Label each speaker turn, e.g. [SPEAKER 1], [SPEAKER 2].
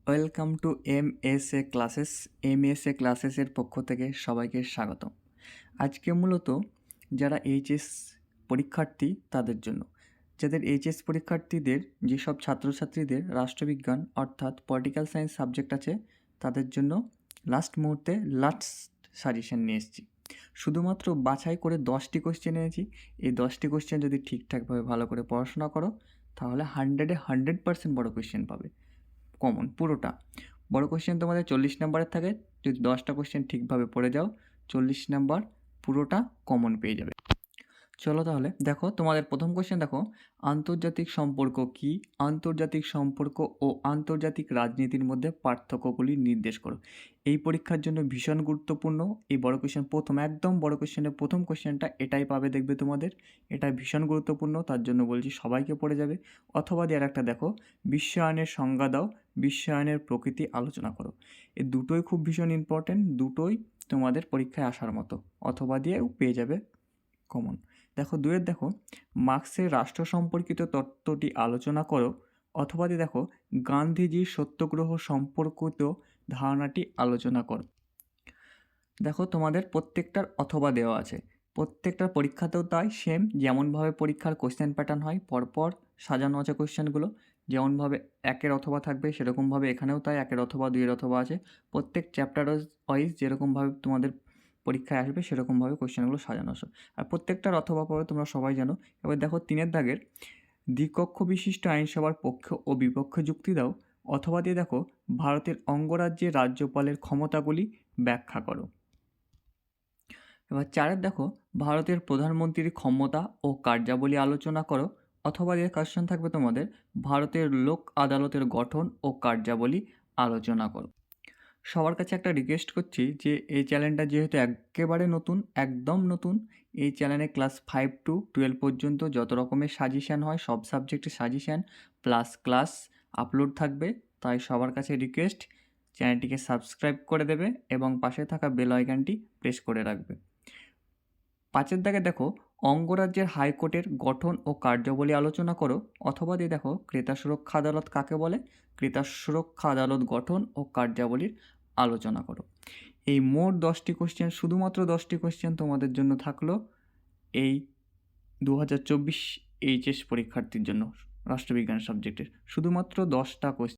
[SPEAKER 1] Welcome to MSA classes. MSA ক্লাসেসের পক্ষ থেকে সবাইকে স্বাগত। আজকে মূলত যারা এইচএস পরীক্ষার্থী তাদের জন্য, যাদের এইচএস পরীক্ষার্থীদের যেসব ছাত্রছাত্রীদের রাষ্ট্রবিজ্ঞান অর্থাৎ পলিটিক্যাল সায়েন্স সাবজেক্ট আছে তাদের জন্য লাস্ট মুহূর্তে লাস্ট সাজেশন নিয়ে এসেছি। শুধুমাত্র বাছাই করে 10টি কোশ্চেন এনেছি। এই 10টি কোশ্চেন যদি ঠিকঠাকভাবে ভালো করে পড়াশোনা করো তাহলে 100% বড় কোশ্চেন পাবে, কমন পুরোটা। বড় কোশ্চেন তোমাদের 40 নাম্বারের থাকে, যদি 10টা কোশ্চেন ঠিকভাবে পড়ে যাও 40 নাম্বার পুরোটা কমন পেয়ে যাবে। চলো তাহলে দেখো, তোমাদের প্রথম কোশ্চেন দেখো, আন্তর্জাতিক সম্পর্ক কি? আন্তর্জাতিক সম্পর্ক ও আন্তর্জাতিক রাজনীতির মধ্যে পার্থক্যগুলি নির্দেশ করো। এই পরীক্ষার জন্য ভীষণ গুরুত্বপূর্ণ এই বড় কোশ্চেন। প্রথম একদম বড় কোশ্চেনের প্রথম কোশ্চেনটা এটাই পাবে, দেখবে তোমাদের এটা ভীষণ গুরুত্বপূর্ণ, তার জন্য বলছি সবাইকে পড়ে যাবে। অথবা দিয়ে একটা দেখো, বিশ্বায়নের সংজ্ঞা দাও, বিশ্বায়নের প্রকৃতি আলোচনা করো। এই দুটোই খুব ভীষণ ইম্পর্টেন্ট, দুটোই তোমাদের পরীক্ষায় আসার মতো। অথবা দিয়েও পেয়ে যাবে কমন। দেখো দুয়ের দেখো, মার্ক্সের রাষ্ট্র সম্পর্কিত তত্ত্বটি আলোচনা করো। অথবা দিয়ে দেখো, গান্ধীজির সত্যগ্রহ সম্পর্কিত ধারণাটি আলোচনা করো। দেখো তোমাদের প্রত্যেকটার অথবা দেওয়া আছে, প্রত্যেকটার পরীক্ষাতেও তাই সেম, যেমনভাবে পরীক্ষার কোশ্চেন প্যাটার্ন হয় পরপর সাজানো আছে কোশ্চেনগুলো, যেমনভাবে একের অথবা থাকবে সেরকমভাবে এখানেও তাই একের অথবা দুইয়ের অথবা আছে। প্রত্যেক চ্যাপ্টার ওয়াইজ যেরকমভাবে তোমাদের পরীক্ষায় আসবে সেরকমভাবে কোশ্চেনগুলো সাজানো আছে, আর প্রত্যেকটার অথবা পাবে তোমরা সবাই জানো। এবার দেখো তিনের দাগের, দ্বিকক্ষ বিশিষ্ট আইনসভার পক্ষ ও বিপক্ষে যুক্তি দাও। অথবা দিয়ে দেখো, ভারতের অঙ্গরাজ্যের রাজ্যপালের ক্ষমতাগুলি ব্যাখ্যা করো। এবার চারের দেখো, ভারতের প্রধানমন্ত্রীর ক্ষমতা ও কার্যাবলী আলোচনা করো। অথবা দিয়ে কোশ্চেন থাকবে তোমাদের, ভারতের লোক আদালতের গঠন ও কার্যাবলী আলোচনা করো। সবার কাছে একটা রিকোয়েস্ট করছি যে এই চ্যানেলটা যেহেতু একেবারে নতুন, একদম নতুন, এই চ্যানেলে ক্লাস 5 to 12 পর্যন্ত যত রকমের সাজেশান হয় সব সাবজেক্টের সাজেশান প্লাস ক্লাস আপলোড থাকবে। তাই সবার কাছে রিকোয়েস্ট, চ্যানেলটিকে সাবস্ক্রাইব করে দেবে এবং পাশে থাকা বেল আইকনটি প্রেস করে রাখবে। পাঁচের দাগে দেখো, অঙ্গরাজ্যের হাইকোর্টের গঠন ও কার্যাবলী আলোচনা করো। অথবা দিয়ে দেখো, ক্রেতা সুরক্ষা আদালত কাকে বলে? ক্রেতা সুরক্ষা আদালত গঠন ও কার্যাবলীর আলোচনা করো। এই মোট 10টি কোশ্চেন, শুধুমাত্র 10টি কোশ্চেন তোমাদের জন্য থাকলো এই 2024 এইচএস পরীক্ষার্থীর জন্য রাষ্ট্রবিজ্ঞান সাবজেক্টের, শুধুমাত্র 10টা কোশ্চেন।